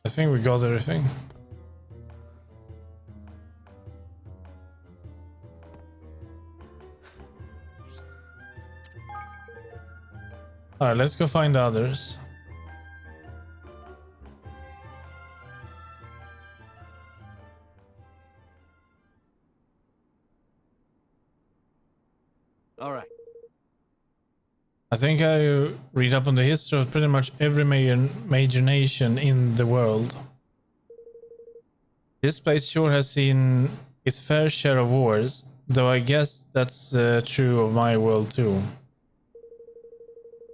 I think we got everything. Alright, let's go find the others. Alright. I think I read up on the history of pretty much every major nation in the world. This place sure has seen its fair share of wars, though I guess that's true of my world too.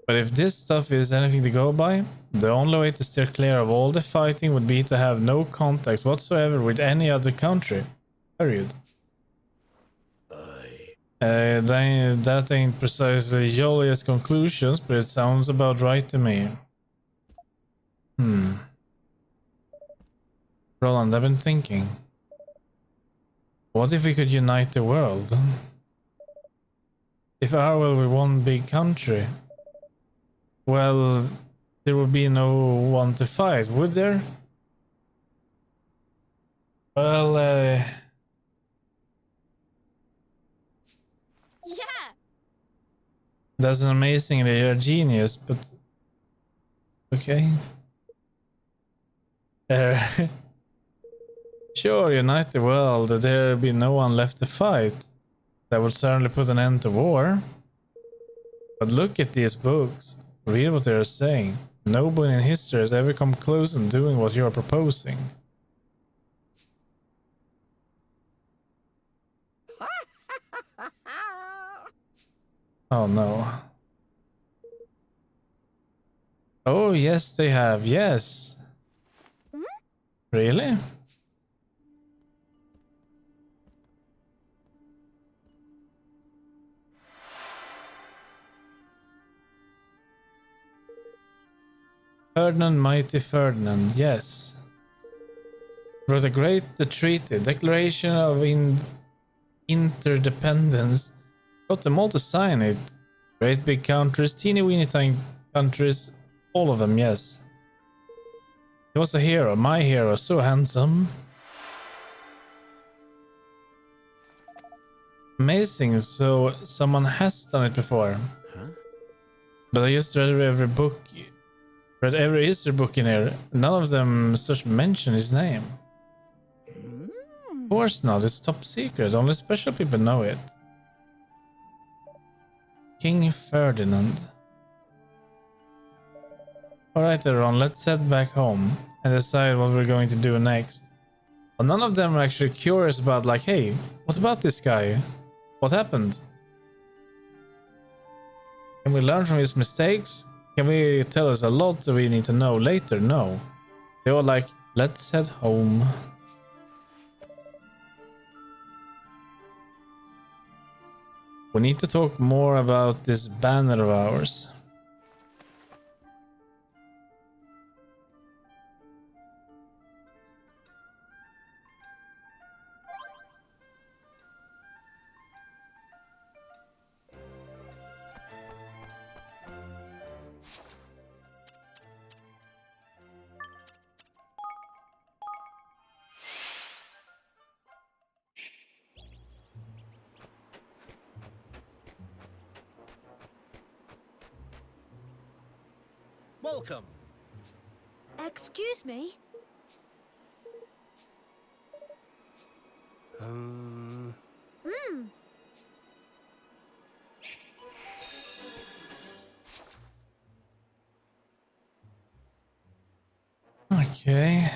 But if this stuff is anything to go by, the only way to steer clear of all the fighting would be to have no contact whatsoever with any other country. Period. That ain't precisely jolliest conclusions, but it sounds about right to me. Roland, I've been thinking. What if we could unite the world? If our world were one big country, well, there would be no one to fight, would there? Well, Yeah. that's an amazing that you're a genius, but okay. Sure, unite the world, there'd be no one left to fight. That would certainly put an end to war. But look at these books. Read what they're saying. Nobody in history has ever come close in doing what you're proposing. Oh no. Oh yes, they have. Yes. Really? Ferdinand, mighty Ferdinand, yes. Wrote a great treaty, Declaration of Interdependence. Got them all to sign it. Great big countries, teeny weeny tiny countries, all of them, yes. He was a hero, my hero, so handsome. Amazing, so someone has done it before. Huh? But I just read every book. Read every history book in here. None of them such mention his name. Of course not, it's top secret. Only special people know it. King Ferdinand. Alright Ron, let's head back home and decide what we're going to do next. But none of them are actually curious about like, hey, what about this guy? What happened? Can we learn from his mistakes? Can we tell us a lot that we need to know later? No. They were like, let's head home. We need to talk more about this banner of ours. Welcome. Excuse me? Okay.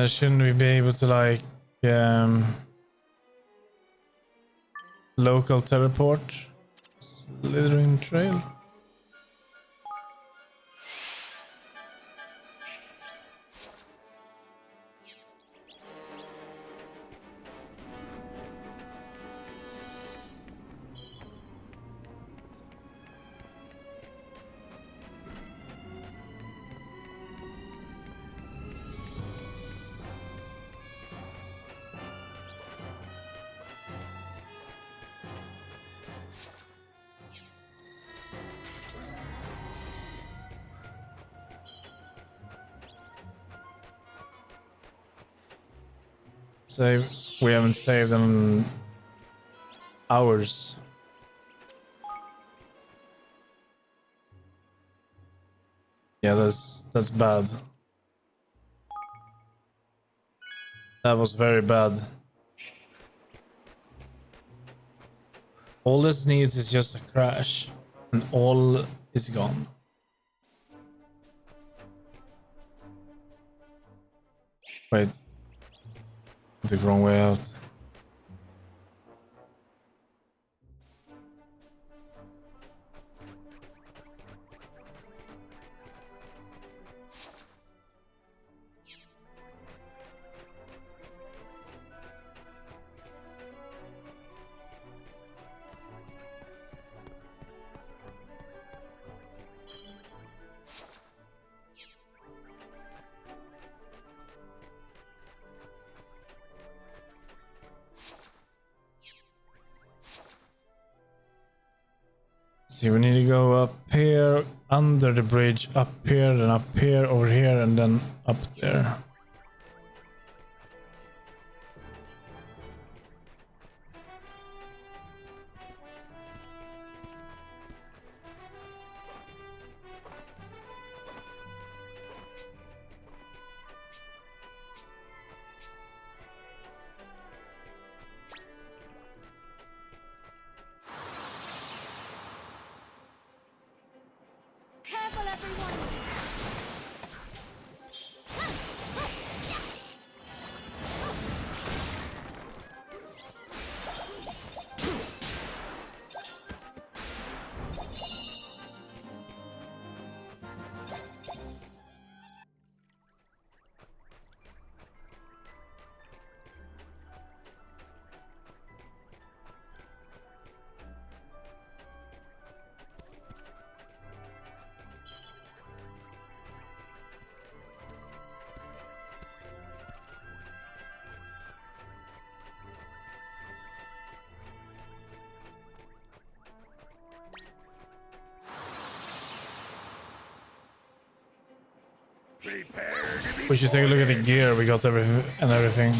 Shouldn't we be able to like local teleport? Slithering trail. Save. We haven't saved in hours. Yeah, that's bad. That was very bad. All this needs is just a crash, and all is gone. Wait. I took the wrong way out. See, we need to go up here, under the bridge, up here, then up here, over here, and then up there. Careful, everyone! We should take a look at the gear. We got everything.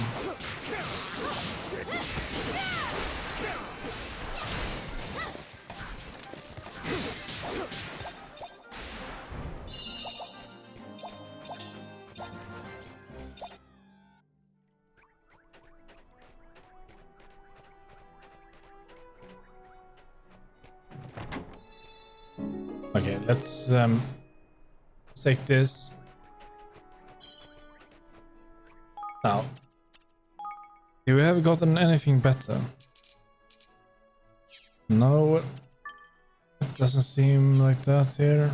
Okay, let's take this. Now, do we have gotten anything better? No, it doesn't seem like that here.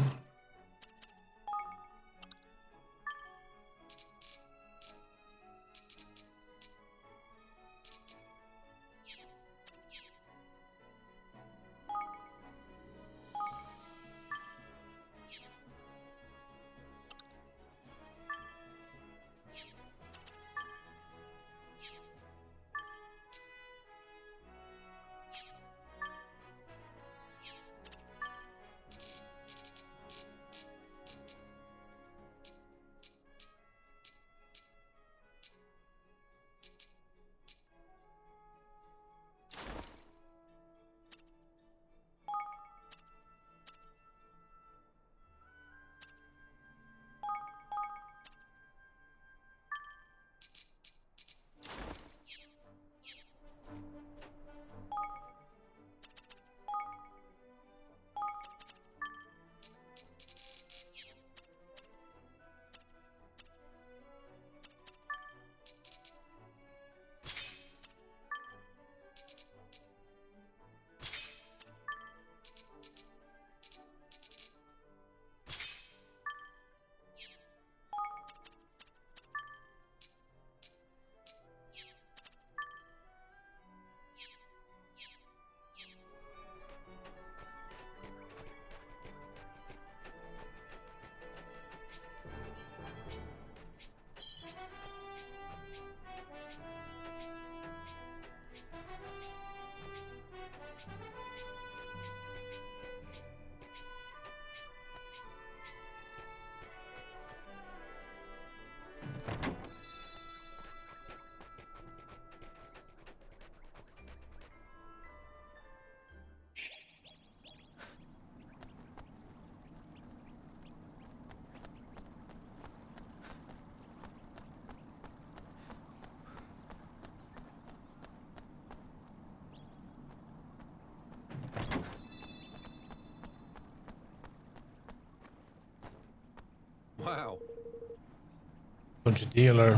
Bunch dealer.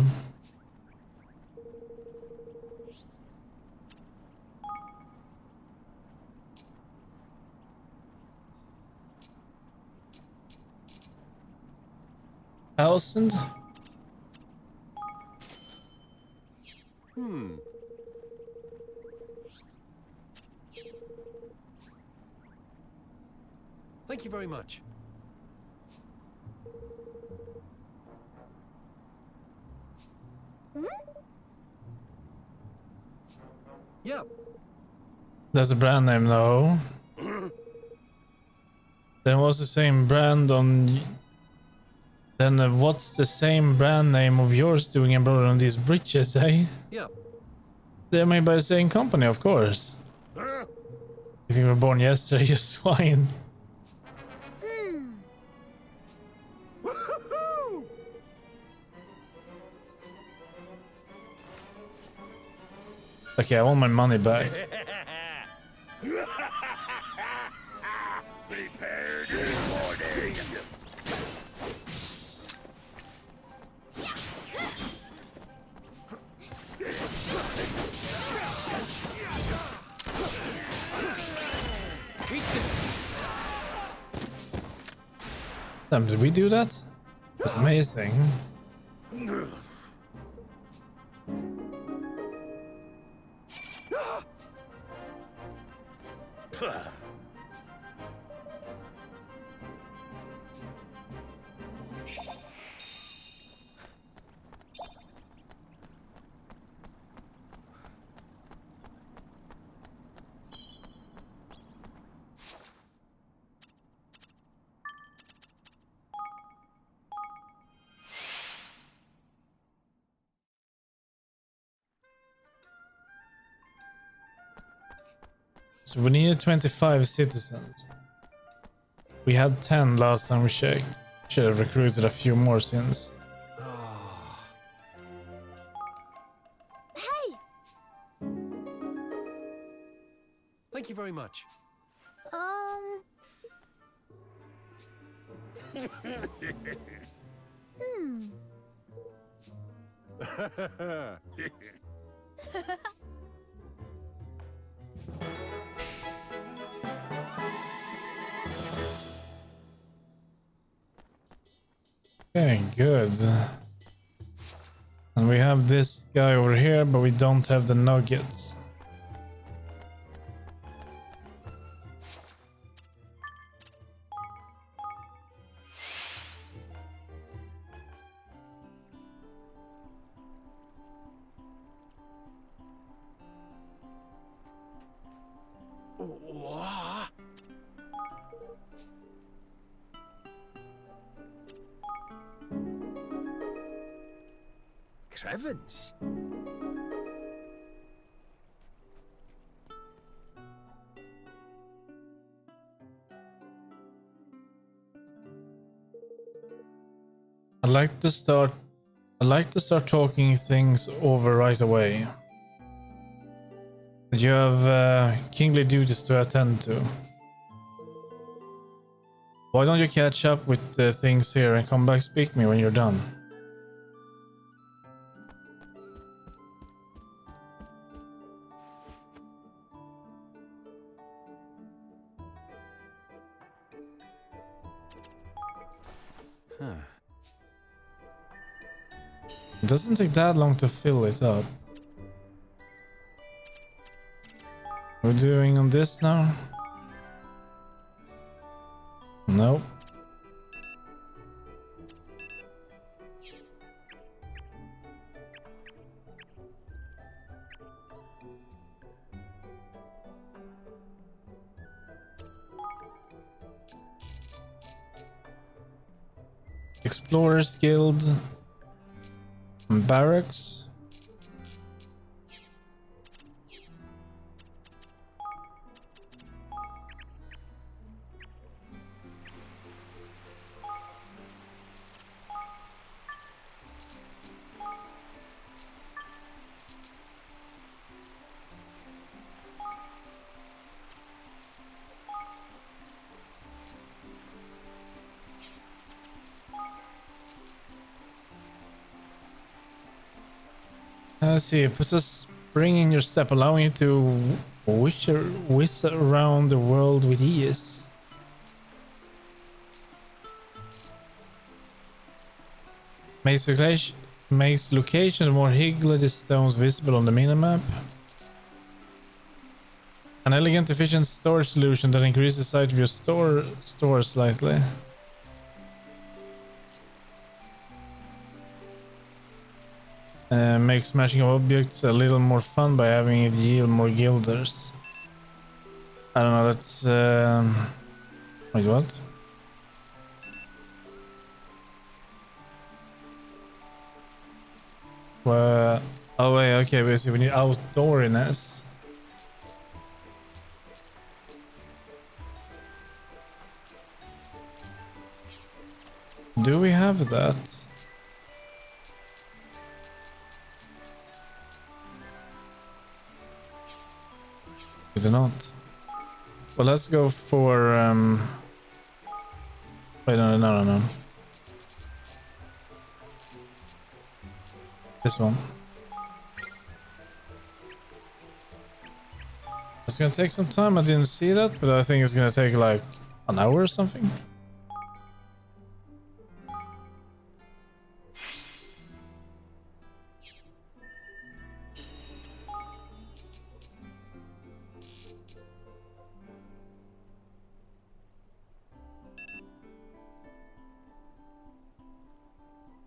Thousand. Thank you very much. Yeah. That's a brand name, though. Then what's the same brand on? Then what's the same brand name of yours doing embroidered on these bridges, eh? Yeah. They're made by the same company, of course. You think we were born yesterday, you swine. Okay, I want my money back. Prepare this morning. Damn, did we do that? It was amazing. So we needed 25 citizens. We had 10 last time we checked. Should have recruited a few more since. Hey! Thank you very much. Okay, good. And we have this guy over here, but we don't have the nuggets. What? Crevens. I like to start talking things over right away. You have kingly duties to attend to. Why don't you catch up with the things here and come back speak to me when you're done? It doesn't take that long to fill it up. We're doing on this now? Nope. Explorers Guild. Barracks. Let's see. It puts a spring in your step, allowing you to whiz around the world with ease. Makes locations more higgledy stones visible on the minimap. An elegant, efficient storage solution that increases the size of your store slightly. Makes smashing of objects a little more fun by having it yield more guilders. I don't know, that's... Wait, what? Oh wait, okay, basically we need outdooriness. Do we have that? We do not. Well, let's go for wait, no. This one. It's gonna take some time. I didn't see that, but I think it's gonna take like an hour or something.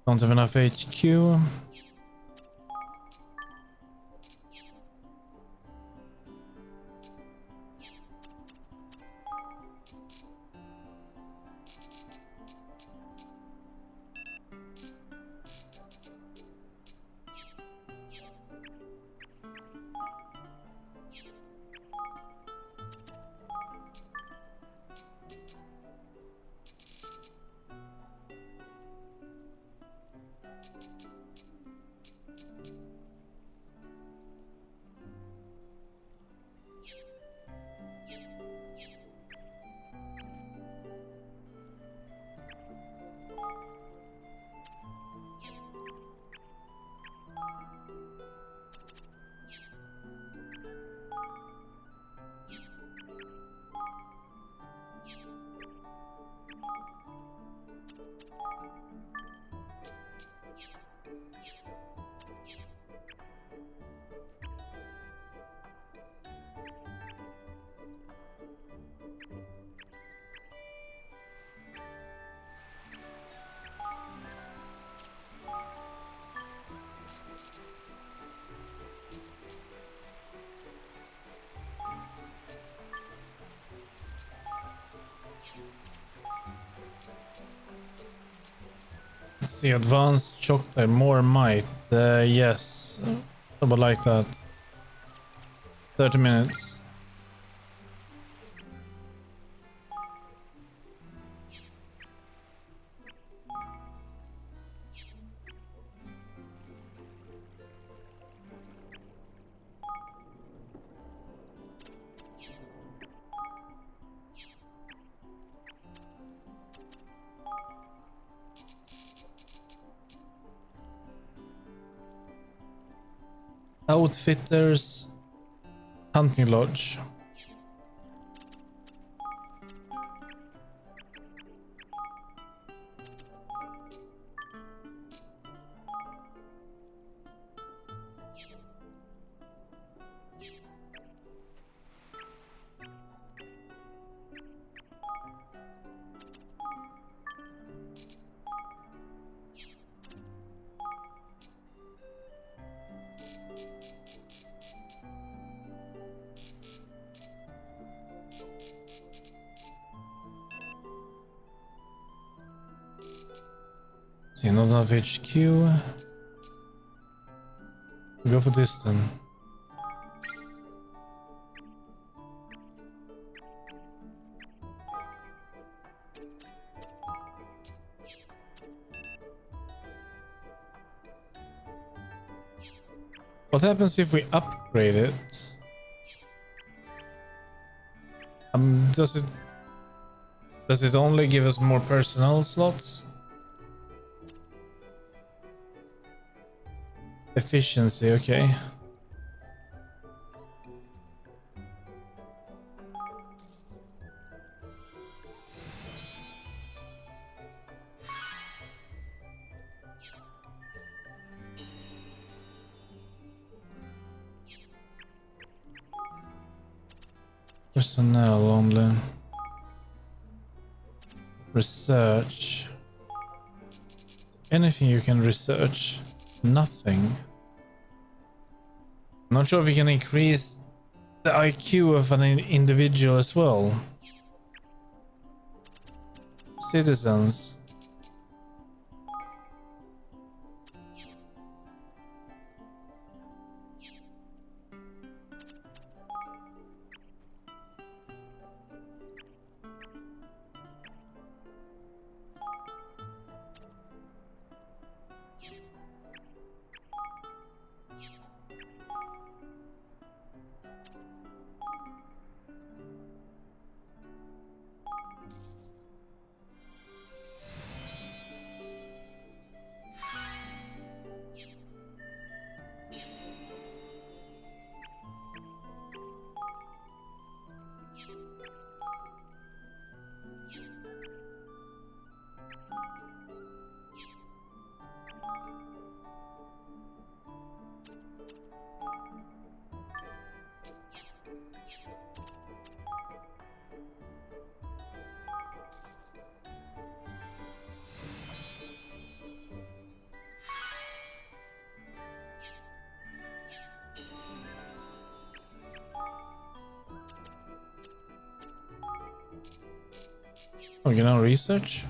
Don't have enough HQ. Let's see, advanced shock type, more might. Yes, I would like that. 30 minutes. Outfitters Hunting Lodge. See, not enough HQ. Go for this then. What happens if we upgrade it? Does it only give us more personnel slots? Efficiency, okay. Personnel only. Research. Anything you can research. Nothing. Not sure if we can increase the IQ of an individual as well. Citizens. Oh, you know, research?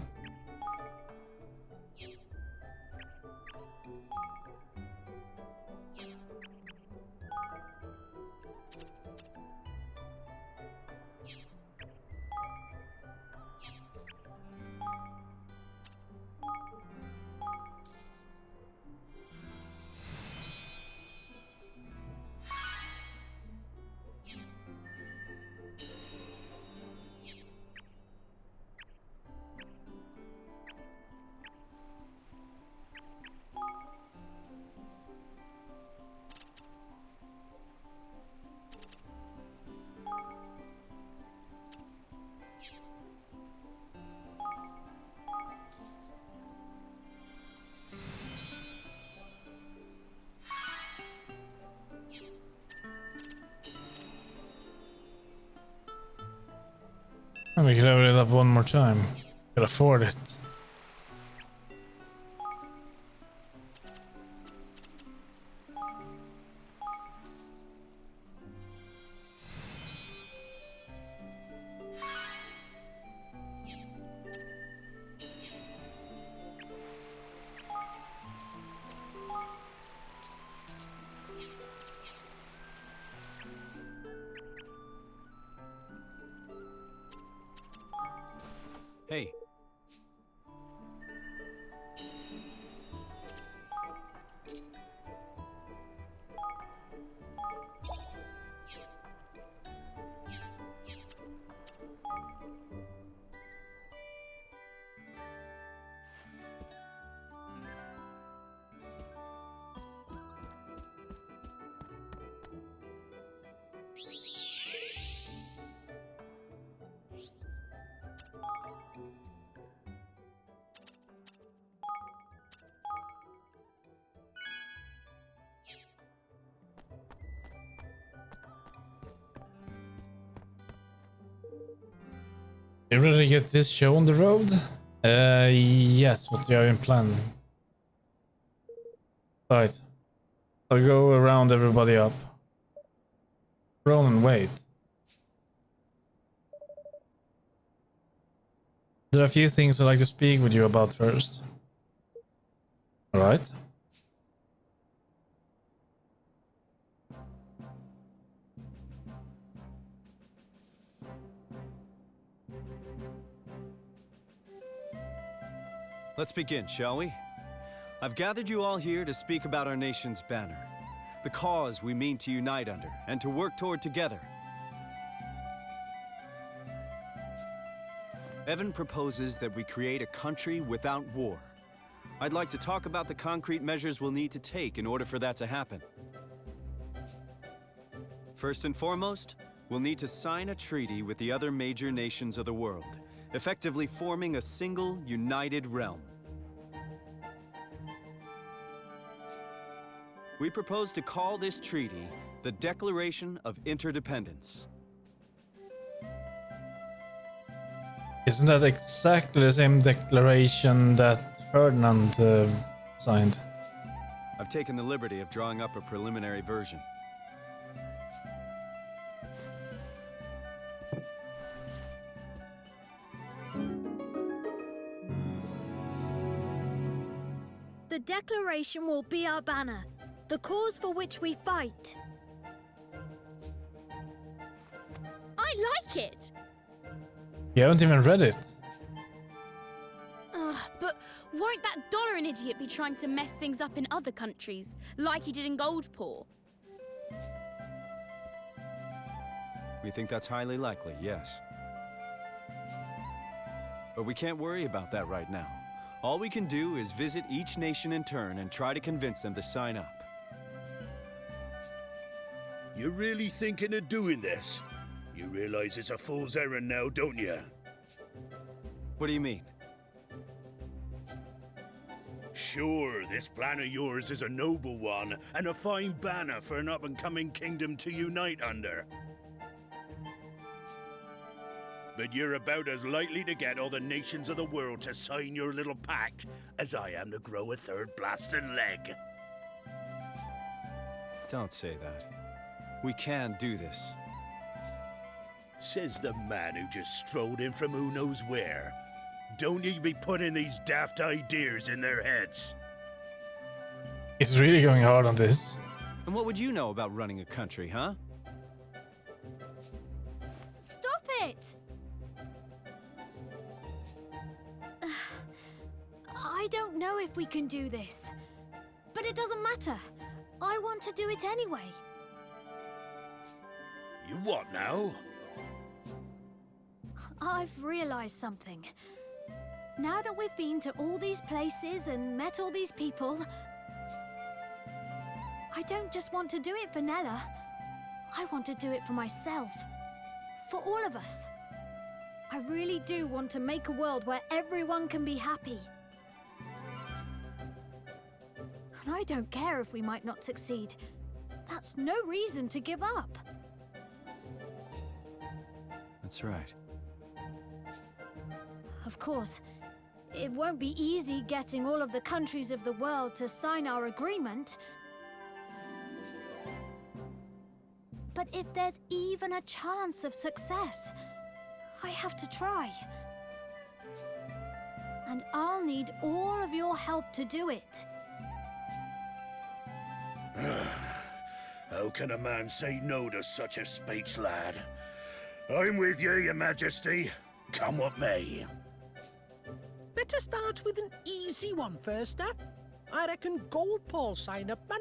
And we could level it up one more time. Could afford it. Hey. You ready to get this show on the road? Yes, what do you have in plan? Right. I'll go around everybody up. Ronan, wait. There are a few things I'd like to speak with you about first. Alright? Let's begin, shall we? I've gathered you all here to speak about our nation's banner, the cause we mean to unite under and to work toward together. Evan proposes that we create a country without war, I'd like to talk about the concrete measures we'll need to take in order for that to happen. First and foremost, we'll need to sign a treaty with the other major nations of the world, effectively forming a single, united realm. We propose to call this treaty the Declaration of Interdependence. Isn't that exactly the same declaration that Ferdinand signed? I've taken the liberty of drawing up a preliminary version. The Declaration will be our banner, the cause for which we fight. I like it! You haven't even read it. But won't that dollar an idiot be trying to mess things up in other countries, like he did in Goldpaw? We think that's highly likely, yes. But we can't worry about that right now. All we can do is visit each nation in turn and try to convince them to sign up. You're really thinking of doing this? You realize it's a fool's errand now, don't you? What do you mean? Sure, this plan of yours is a noble one, and a fine banner for an up-and-coming kingdom to unite under. But you're about as likely to get all the nations of the world to sign your little pact as I am to grow a third blasted leg. Don't say that. We can do this. Says the man who just strolled in from who knows where. Don't you be putting these daft ideas in their heads. He's really going hard on this. And what would you know about running a country, huh? Stop it! I don't know if we can do this, but it doesn't matter. I want to do it anyway. You what now? I've realized something. Now that we've been to all these places and met all these people, I don't just want to do it for Nella. I want to do it for myself. For all of us. I really do want to make a world where everyone can be happy. And I don't care if we might not succeed. That's no reason to give up. That's right. Of course, it won't be easy getting all of the countries of the world to sign our agreement. But if there's even a chance of success, I have to try. And I'll need all of your help to do it. How can a man say no to such a speech, lad? I'm with you, your majesty. Come what may. Better start with an easy one first, huh? I reckon Goldpaw sign up, man.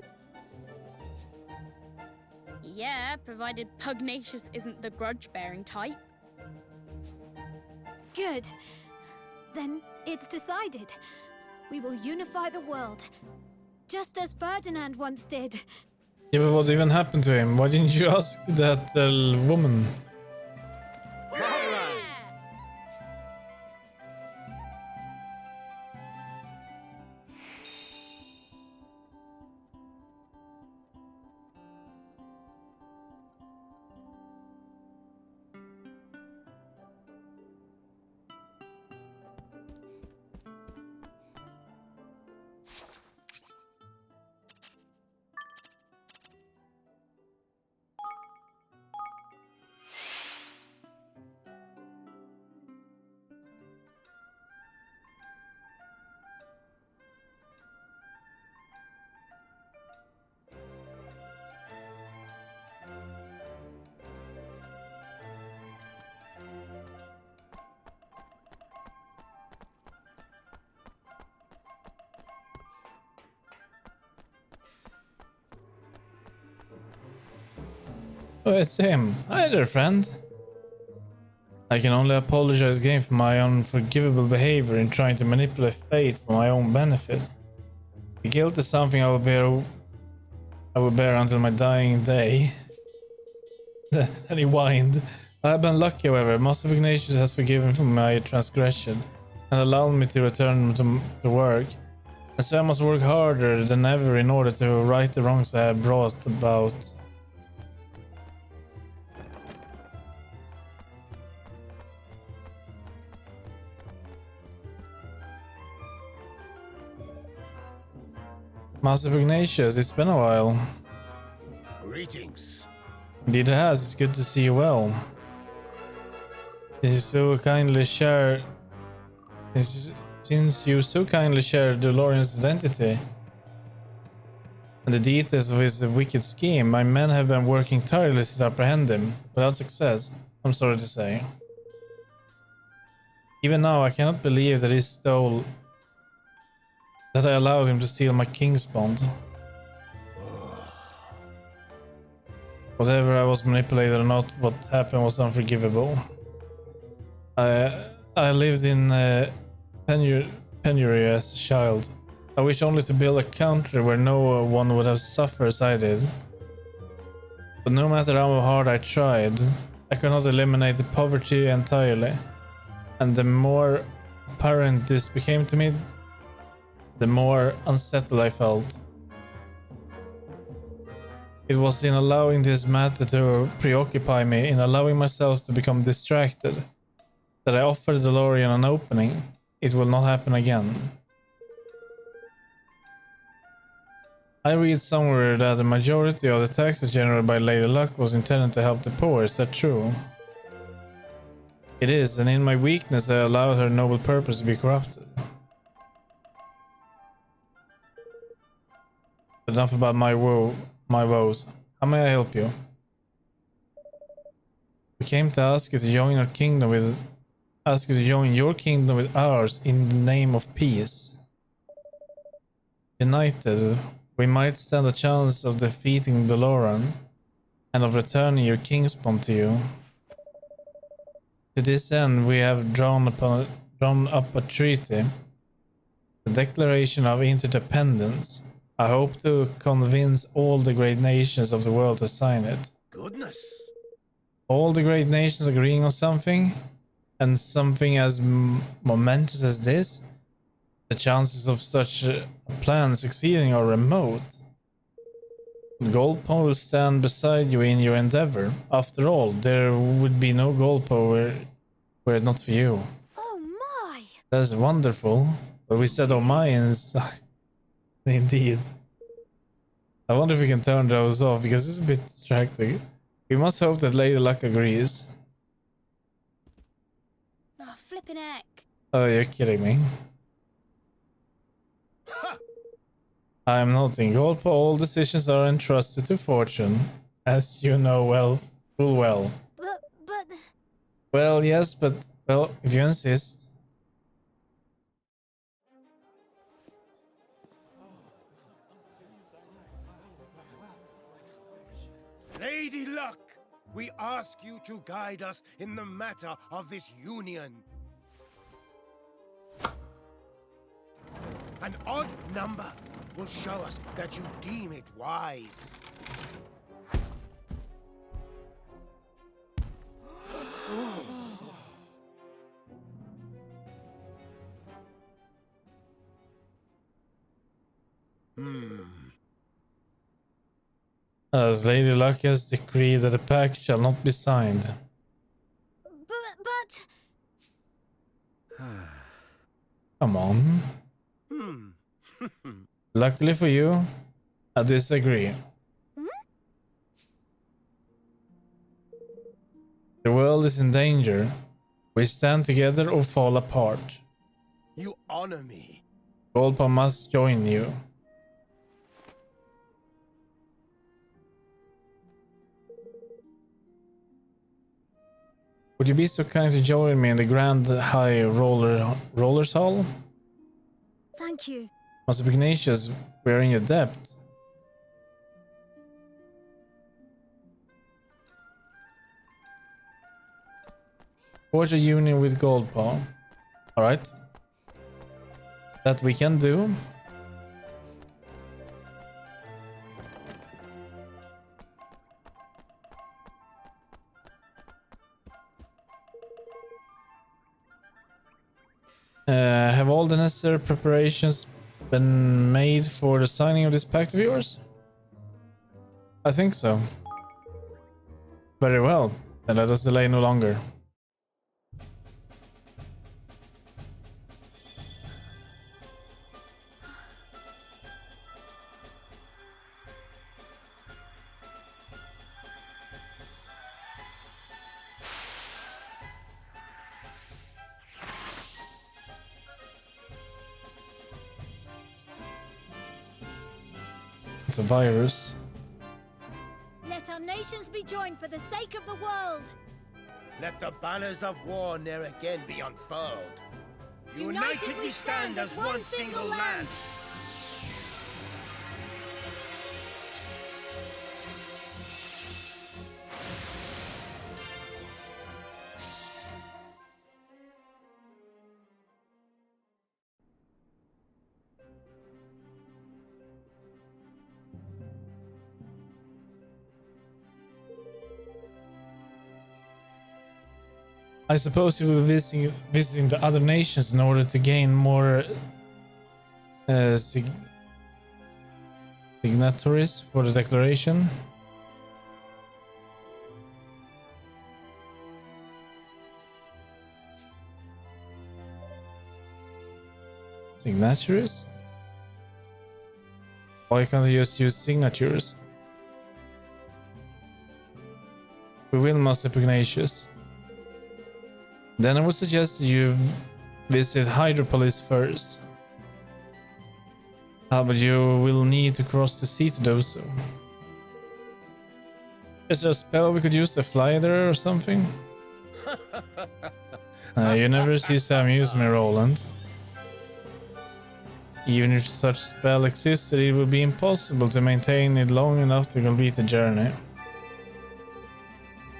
Yeah, provided Pugnacious isn't the grudge-bearing type. Good. Then it's decided. We will unify the world. Just as Ferdinand once did. Yeah, but what even happened to him? Why didn't you ask that woman? Oh, it's him. Hi there, friend. I can only apologize again for my unforgivable behavior in trying to manipulate fate for my own benefit. The guilt is something I will bear until my dying day. And he whined. I have been lucky, however. Most of Ignatius has forgiven for my transgression and allowed me to return to work. And so I must work harder than ever in order to right the wrongs I have brought about. Master Ignatius, it's been a while. Greetings. Indeed it has. It's good to see you well. Since you so kindly share DeLorean's identity and the details of his wicked scheme, my men have been working tirelessly to apprehend him, without success, I'm sorry to say. Even now, I cannot believe that I allowed him to steal my king's bond. Whatever I was manipulated or not, what happened was unforgivable. I lived in penury as a child. I wish only to build a country where no one would have suffered as I did. But no matter how hard I tried, I could not eliminate the poverty entirely. And the more apparent this became to me, the more unsettled I felt. It was in allowing this matter to preoccupy me, in allowing myself to become distracted, that I offered DeLorean an opening. It will not happen again. I read somewhere that the majority of the taxes generated by Lady Luck was intended to help the poor. Is that true? It is, and in my weakness I allowed her noble purpose to be corrupted. Enough about my woes. How may I help you? We came to ask you to join your kingdom with ours in the name of peace. United, we might stand a chance of defeating DeLorean and of returning your king's bond to you. To this end, we have drawn up a treaty, the Declaration of Interdependence. I hope to convince all the great nations of the world to sign it. Goodness. All the great nations agreeing on something, and something as momentous as this, the chances of such a plan succeeding are remote. Goldpaw will stand beside you in your endeavor. After all, there would be no Goldpaw were it not for you. Oh my! That's wonderful. But we said oh my inside. Indeed. I wonder if we can turn those off because it's a bit distracting. We must hope that Lady Luck agrees. Oh, flippin' heck. Oh, you're kidding me. I'm not in gold, but all decisions are entrusted to fortune, as you know full well. But... Well, yes, but, well, if you insist. Lady Luck, we ask you to guide us in the matter of this union. An odd number will show us that you deem it wise. As Lady Luck has decreed that the pact shall not be signed. But... Come on. Luckily for you, I disagree. The world is in danger. We stand together or fall apart. You honor me. Goldpaw must join you. Would you be so kind to join me in the Grand High Rollers Hall? Thank you. Master Ignatius, we are in your debt. Forge a union with Goldpaw. Alright. That we can do. Have all the necessary preparations been made for the signing of this pact of yours? I think so. Very well. Then let us delay no longer. It's a virus. Let our nations be joined for the sake of the world. Let the banners of war ne'er again be unfurled. United we stand as one single land. I suppose you will be visiting the other nations in order to gain more signatories for the declaration. Signatories? Why can't I just use signatures? We will, Master Pugnacious. Then I would suggest you visit Hydropolis first. But you will need to cross the sea to do so. Is there a spell we could use to fly there or something? You never cease to amuse me, Roland. Even if such spell existed, it would be impossible to maintain it long enough to complete the journey.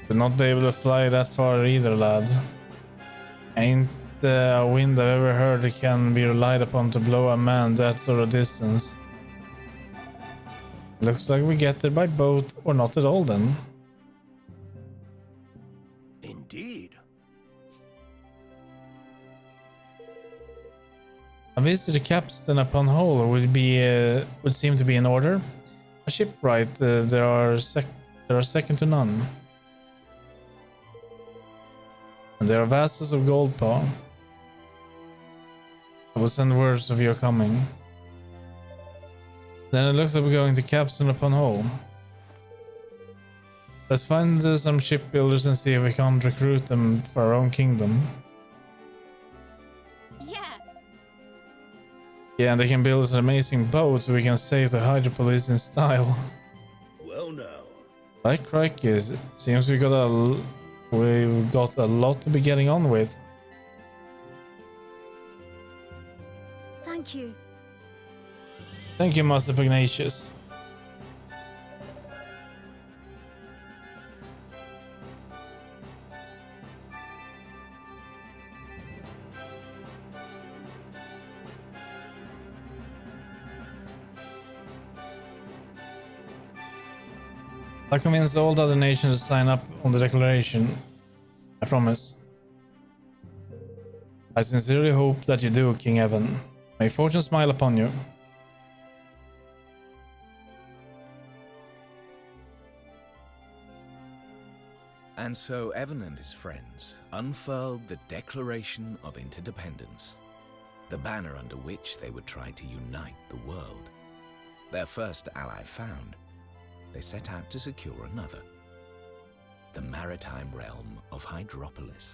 Would not be able to fly that far either, lad. Ain't a wind I've ever heard that can be relied upon to blow a man that sort of distance. Looks like we get there by boat or not at all then. Indeed. A visit to Capstan upon Hull would seem to be in order. A shipwright there are second to none. And there are vassals of Goldpaw. I will send words of your coming. Then it looks like we're going to Capstan upon Hull. Let's find some shipbuilders and see if we can't recruit them for our own kingdom. Yeah, and they can build us an amazing boat so we can save the Hydropolis in style. Well now. Like crikey, it seems we've got a lot to be getting on with. Thank you. Thank you, Master Pugnacious. I convinced all the other nations to sign up on the declaration. I promise. I sincerely hope that you do, King Evan. May fortune smile upon you. And so Evan and his friends unfurled the Declaration of Interdependence, the banner under which they would try to unite the world. Their first ally found, they set out to secure another, the maritime realm of Hydropolis.